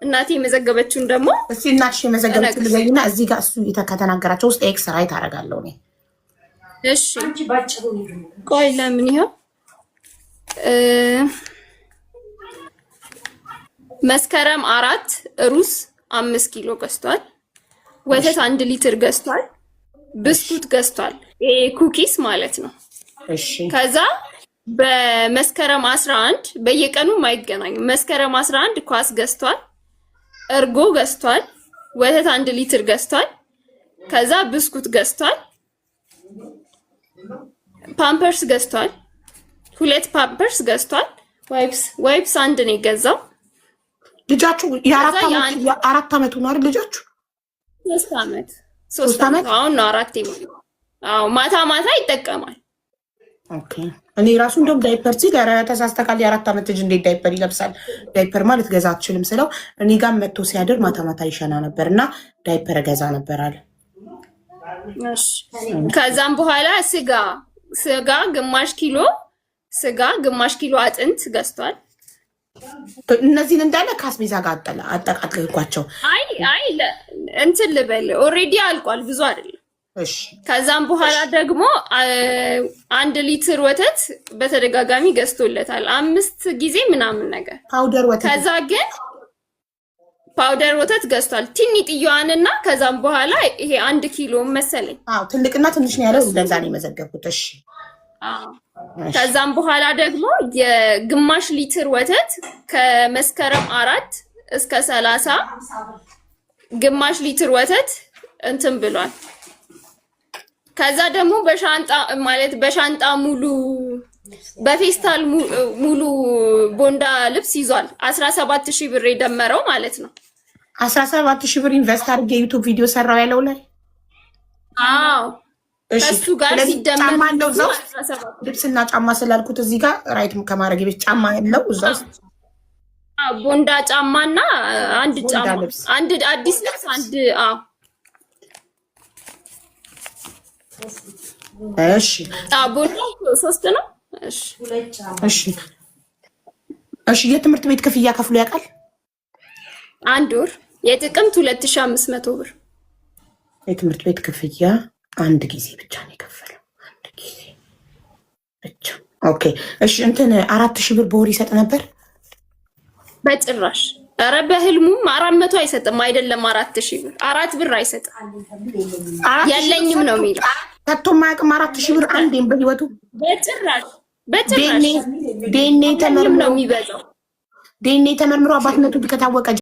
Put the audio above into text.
እናቴ የመዘገበችውን ደግሞ እስቲ እናትሽ የመዘገበችውን ልበይና እዚህ ጋር እሱ ከተናገራቸው ውስጥ ኤክስ ራይት አደርጋለሁ እኔ። እሺ ቆይ ለምን ይሄው መስከረም 4 ሩዝ 5 ኪሎ ገዝቷል። ወተት 1 ሊትር ገዝቷል። ብስኩት ገዝቷል። ይሄ ኩኪስ ማለት ነው። እሺ ከዛ በመስከረም 11 በየቀኑ አይገናኙም። መስከረም 11 ኳስ ገዝቷል። እርጎ ገዝቷል። ወተት 1 ሊትር ገዝቷል። ከዛ ብስኩት ገዝቷል። ፓምፐርስ ገዝቷል። 2 ፓምፐርስ ገዝቷል። ዋይፕስ 1 ነው የገዛው። ልጃችሁ የአራት ዓመቱ ነው አይደል? ልጃችሁ 3 ዓመት አሁን ነው 4 ይሞላል። አዎ ማታ ማታ ይጠቀማል። ኦኬ እኔ ራሱ እንደውም ዳይፐር ሲል ተሳስተካል። የ4 ዓመት ልጅ እንዴት ዳይፐር ይለብሳል? ዳይፐር ማለት ገዛ አትችልም ስለው እኔ ጋር መጥቶ ሲያድር ማታ ማታ ይሸና ነበር እና ዳይፐር ገዛ ነበር አለ። እሺ ከዛም በኋላ ስጋ ግማሽ ኪሎ ስጋ ግማሽ ኪሎ አጥንት ገዝቷል። እነዚህን እንዳለ ካስቤዛ ጋር አጠቃቅልኳቸው። አይ እንትን ልበል ኦሬዲ አልቋል፣ ብዙ አይደለም። እሺ ከዛም በኋላ ደግሞ 1 ሊትር ወተት በተደጋጋሚ ገዝቶለታል 5 ጊዜ ምናምን ነገር ፓውደር ወተት። ከዛ ግን ፓውደር ወተት ገዝቷል ትንጥዬዋንና ከዛም በኋላ ይሄ 1 ኪሎ መሰለኝ። ትልቅና ትንሽ ነው ያለው። እንደዛ ነው የመዘገብኩት። እሺ ከዛም በኋላ ደግሞ የግማሽ ሊትር ወተት ከመስከረም 4 እስከ 30 ግማሽ ሊትር ወተት እንትን ብሏል። ከዛ ደግሞ በሻንጣ ሙሉ በፌስታል ሙሉ ቦንዳ ልብስ ይዟል። 17000 ብር የደመረው ማለት ነው። 17000 ብር ኢንቨስት አድርጌ ዩቲዩብ ቪዲዮ ሰራው ያለው ላይ። አዎ እሱ ጋር ሲደመር ጫማ አለው እዛው ልብስና ጫማ ስላልኩት እዚህ ጋር ራይት ከማድረግ ቤት ጫማ ያለው እዛው ቦንዳ ጫማና አንድ ጫማ አንድ አዲስ ልብስ አንድ እሺ ቦንዳ 3 ነው። እሺ የትምህርት ቤት ክፍያ ከፍሎ ያውቃል? 1 ወር የጥቅምት 2500 ብር የትምህርት ቤት ክፍያ 1 ጊዜ ብቻ ነው የከፈለው። 1 ጊዜ ብቻ። ኦኬ እሺ እንትን 4000 ብር በወር ይሰጥ ነበር? በጭራሽ። ኧረ በህልሙም 400 አይሰጥም። አይደለም 4000 ብር 4 ብር አይሰጥም። የለኝም ነው የሚለው። ከቶ ማያውቅም 4000 ብር አንዴም በህይወቱ በጭራሽ። ዲኤንኤ ተመርምሮ ነው የሚበዛው። ዲኤንኤ ተመርምሮ አባትነቱ ከታወቀ